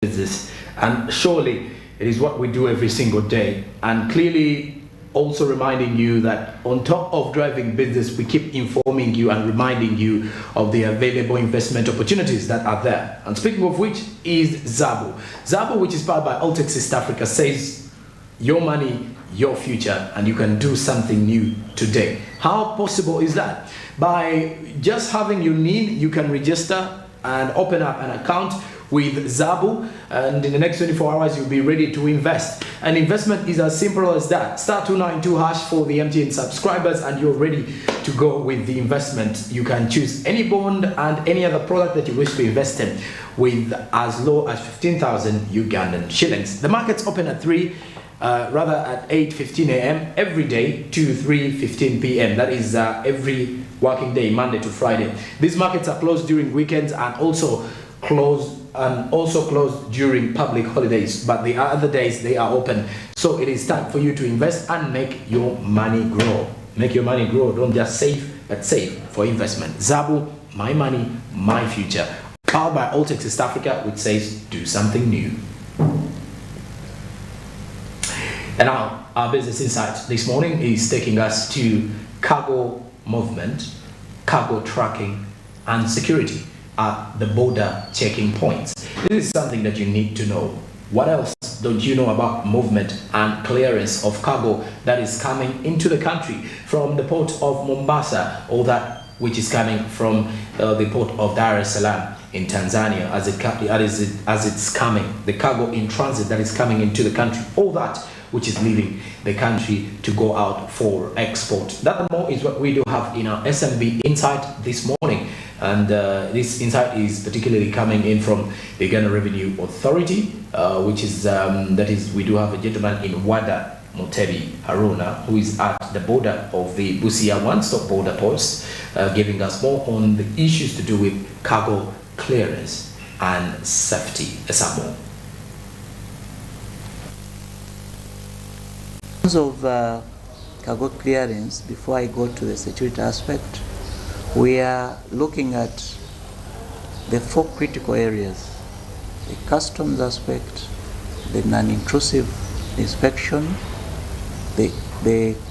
business, and surely it is what we do every single day. And clearly also reminding you that on top of driving business, we keep informing you and reminding you of the available investment opportunities that are there. And speaking of which is Zabo. Zabo, which is powered by Altex East Africa, says your money, your future, and you can do something new today. How possible is that? By just having your need, you can register and open up an account with Zabo, and in the next 24 hours you'll be ready to invest. An investment is as simple as that. Star 292 hash for the MTN subscribers and you're ready to go with the investment. You can choose any bond and any other product that you wish to invest in with as low as 15,000 Ugandan shillings. The markets open at 8:15 a.m. every day to 3:15 p.m. That is every working day, Monday to Friday. These markets are closed during weekends and also closed during public holidays, but the other days they are open. So it is time for you to invest and make your money grow. Make your money grow. Don't just save, but save for investment. Zabo, my money, my future. Powered by Altex East Africa, which says do something new. And now our business insight this morning is taking us to cargo movement, cargo tracking, and security at the border checking points. This is something that you need to know. What else don't you know about movement and clearance of cargo that is coming into the country from the port of Mombasa, or that which is coming from the port of Dar es Salaam in Tanzania, as it's coming, the cargo in transit that is coming into the country, all that which is leaving the country to go out for export. That and more is what we do have in our SMB Insight this morning. And this insight is particularly coming in from the Ghana Revenue Authority, which is, we do have a gentleman in Wada, Motebi Haruna, who is at the border of the Busia one-stop border post, giving us more on the issues to do with cargo clearance and safety. Samo. In terms of cargo clearance, before I go to the security aspect, we are looking at the 4 critical areas: the customs aspect, the non-intrusive inspection, the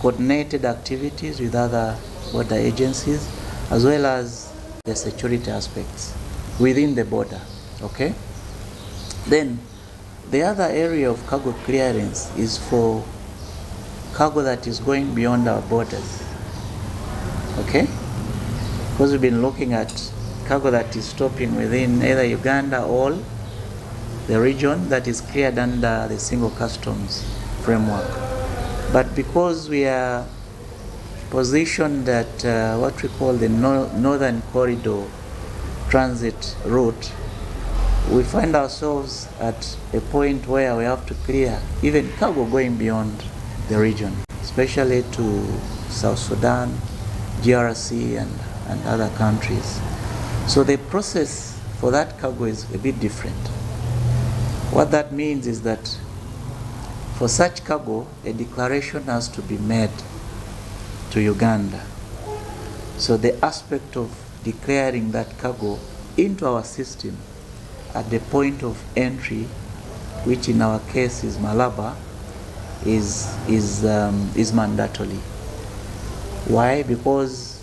coordinated activities with other border agencies, as well as the security aspects within the border. Okay? Then the other area of cargo clearance is for cargo that is going beyond our borders. Okay? Because we've been looking at cargo that is stopping within either Uganda or the region that is cleared under the single customs framework. But because we are positioned at what we call the Northern Corridor transit route, we find ourselves at a point where we have to clear even cargo going beyond the region, especially to South Sudan, DRC, and other countries. So the process for that cargo is a bit different. What that means is that for such cargo, a declaration has to be made to Uganda. So the aspect of declaring that cargo into our system at the point of entry, which in our case is Malaba, is mandatory. Why? Because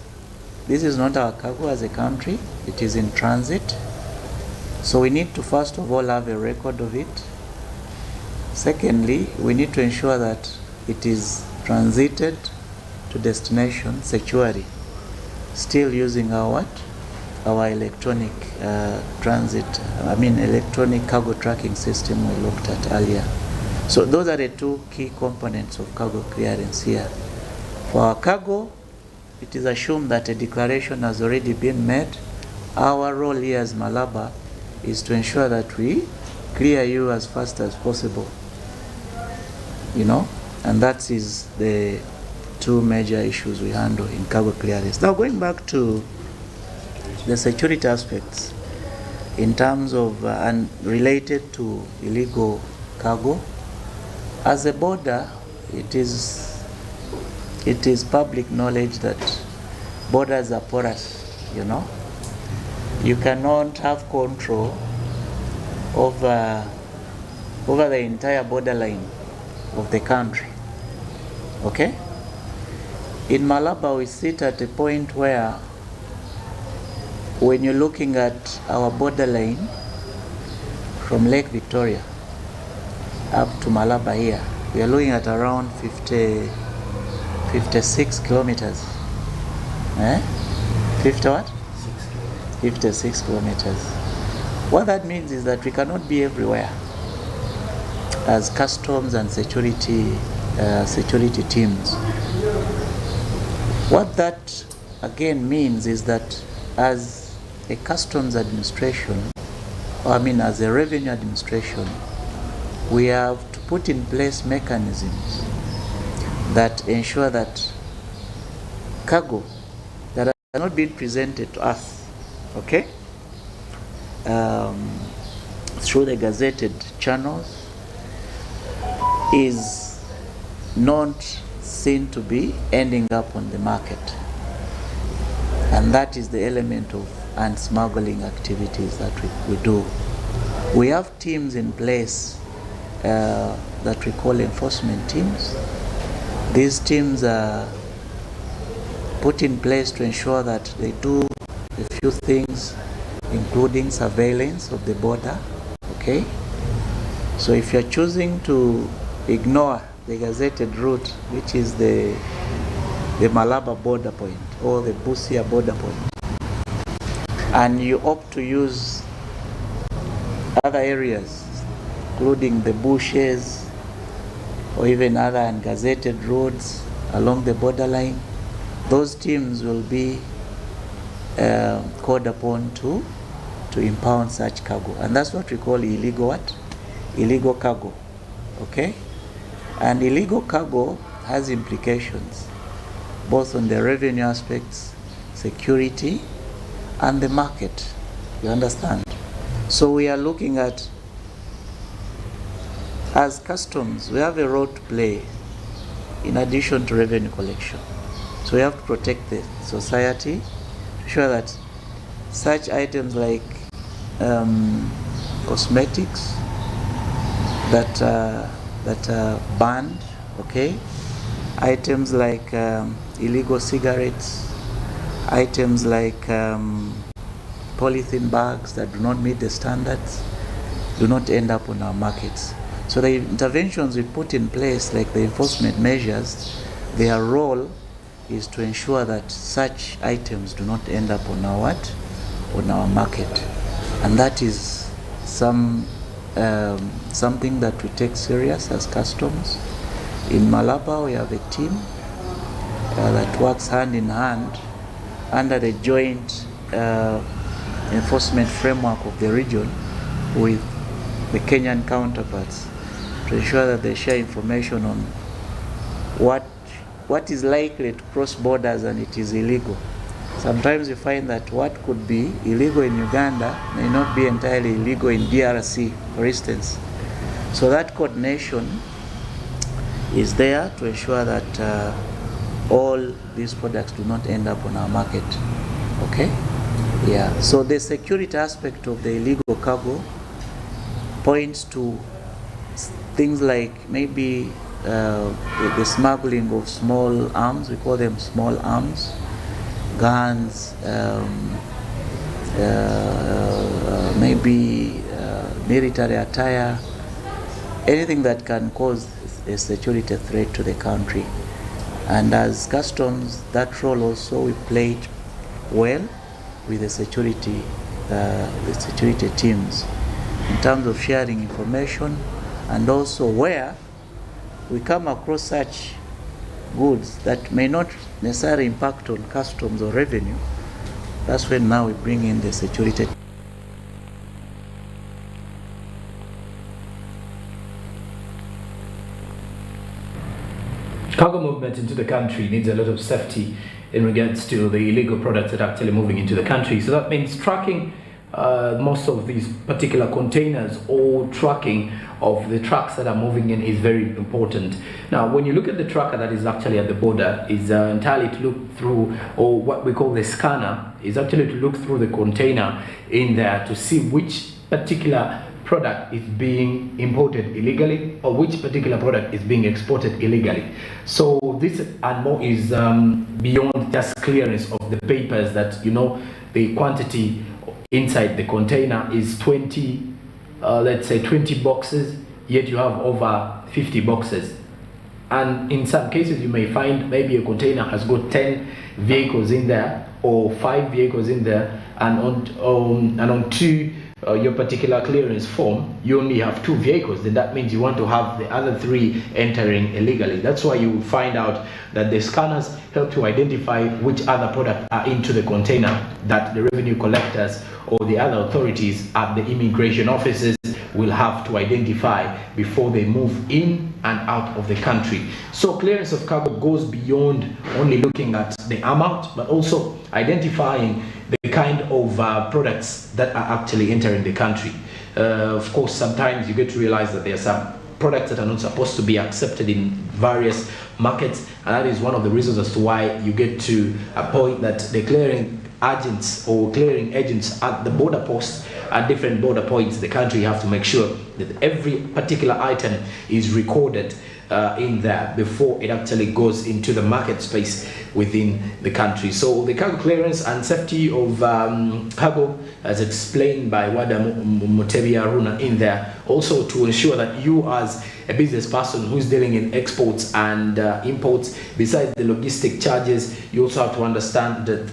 this is not our cargo as a country, it is in transit. So we need to first of all have a record of it. Secondly, we need to ensure that it is transited to destination securely, still using our electronic electronic cargo tracking system we looked at earlier. So those are the 2 key components of cargo clearance here. For our cargo, it is assumed that a declaration has already been made. Our role here as Malaba is to ensure that we clear you as fast as possible. And that is the 2 major issues we handle in cargo clearance. Now going back to the security aspects in terms of and related to illegal cargo, as a border, it is public knowledge that borders are porous. You cannot have control over the entire borderline of the country. Okay? In Malaba, we sit at a point where when you're looking at our borderline from Lake Victoria up to Malaba here, we are looking at around 56 kilometers. 50 what? 56 kilometers. What that means is that we cannot be everywhere as customs and security teams. What that again means is that as a customs administration, as a revenue administration, we have to put in place mechanisms that ensure that cargo that are not being presented to us, okay, through the gazetted channels is not seen to be ending up on the market. And that is the element of unsmuggling activities that we do. We have teams in place that we call enforcement teams. These teams are put in place to ensure that they do a few things, including surveillance of the border, okay? So if you're choosing to ignore the gazetted route, which is the Malaba border point or the Busia border point, and you opt to use other areas, including the bushes or even other ungazetted roads along the borderline, those teams will be called upon to impound such cargo. And that's what we call illegal what? Illegal cargo, okay? And illegal cargo has implications both on the revenue aspects, security, and the market. You understand? So we are looking at, as customs, we have a role to play in addition to revenue collection. So we have to protect the society, to ensure that such items like cosmetics that are banned, okay, items like illegal cigarettes, items like polythene bags that do not meet the standards do not end up on our markets. So the interventions we put in place, like the enforcement measures, their role is to ensure that such items do not end up on our market. And that is something that we take serious as customs. In Malaba, we have a team that works hand in hand under the joint enforcement framework of the region with the Kenyan counterparts to ensure that they share information on what is likely to cross borders and it is illegal. Sometimes you find that what could be illegal in Uganda may not be entirely illegal in DRC, for instance. So that coordination is there to ensure that all these products do not end up on our market. Okay? Yeah. So the security aspect of the illegal cargo points to things like maybe the smuggling of small arms, we call them small arms, guns, maybe military attire, anything that can cause a security threat to the country. And as customs, that role also we played well with the security teams in terms of sharing information, and also where we come across such goods that may not necessarily impact on customs or revenue, that's when now we bring in the security. Cargo movement into the country needs a lot of safety in regards to the illegal products that are actually moving into the country. So that means tracking most of these particular containers or tracking of the trucks that are moving in is very important. Now, when you look at the tracker that is actually at the border, is entirely to look through, or what we call the scanner, is actually to look through the container in there to see which particular product is being imported illegally or which particular product is being exported illegally. So this and more is beyond just clearance of the papers that, you know, the quantity inside the container is 20, let's say 20 boxes, yet you have over 50 boxes. And in some cases you may find maybe a container has got 10 vehicles in there or 5 vehicles in there, and on your particular clearance form you only have 2 vehicles. Then that means you want to have the other 3 entering illegally. That's why you find out that the scanners help to identify which other products are into the container that the revenue collectors or the other authorities at the immigration offices will have to identify before they move in and out of the country. So clearance of cargo goes beyond only looking at the amount, but also identifying the kind of products that are actually entering the country. Of course, sometimes you get to realize that there are some products that are not supposed to be accepted in various markets, and that is one of the reasons as to why you get to a point that the clearing agents or clearing agents at the border posts at different border points in the country have to make sure that every particular item is recorded in there before it actually goes into the market space within the country. So the cargo clearance and safety of cargo, as explained by Wada Mutebi Aruna in there, also to ensure that you as a business person who's dealing in exports and imports, besides the logistic charges, you also have to understand that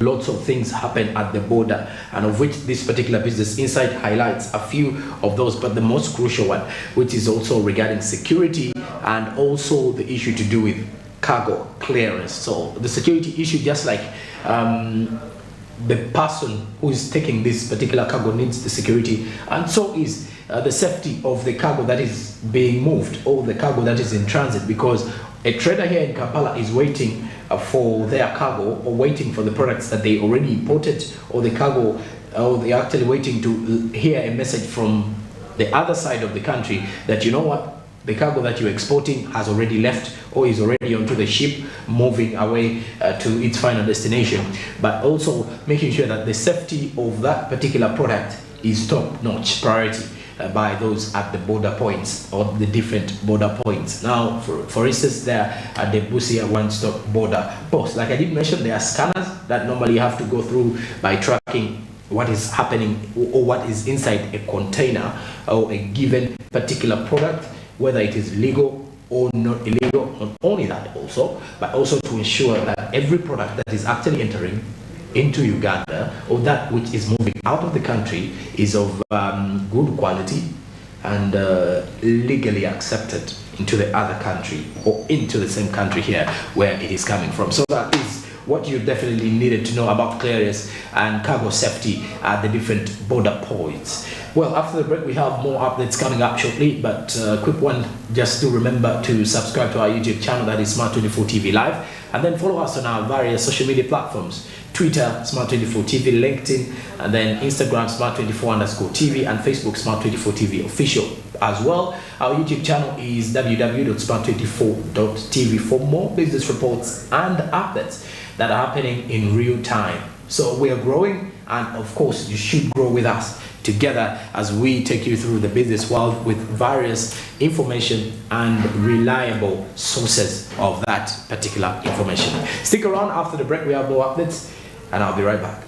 lots of things happen at the border, and of which this particular business insight highlights a few of those, but the most crucial one, which is also regarding security and also the issue to do with cargo clearance. So the security issue, just like the person who is taking this particular cargo needs the security, and so is the safety of the cargo that is being moved or the cargo that is in transit, because a trader here in Kampala is waiting for their cargo or waiting for the products that they already imported, or the cargo, or they're actually waiting to hear a message from the other side of the country that, you know what, the cargo that you're exporting has already left or is already onto the ship moving away to its final destination. But also making sure that the safety of that particular product is top-notch priority by those at the border points or the different border points. Now, for instance, there at the Busia one-stop border post, like I did mention, there are scanners that normally you have to go through by tracking what is happening or what is inside a container or a given particular product, whether it is legal or not illegal. Not only that also, but also to ensure that every product that is actually entering into Uganda or that which is moving out of the country is of good quality and legally accepted into the other country or into the same country here where it is coming from. So that is what you definitely needed to know about clearance and cargo safety at the different border points. Well, after the break we have more updates coming up shortly, but quick one, just to remember to subscribe to our YouTube channel, that is Smart24 TV Live, and then follow us on our various social media platforms: Twitter, Smart24 TV, LinkedIn, and then Instagram, Smart24_TV, and Facebook, Smart24 TV Official. As well, our YouTube channel is www.smart24.tv for more business reports and updates that are happening in real time. So we are growing, and of course you should grow with us together as we take you through the business world with various information and reliable sources of that particular information. Stick around. After the break we have more updates, and I'll be right back.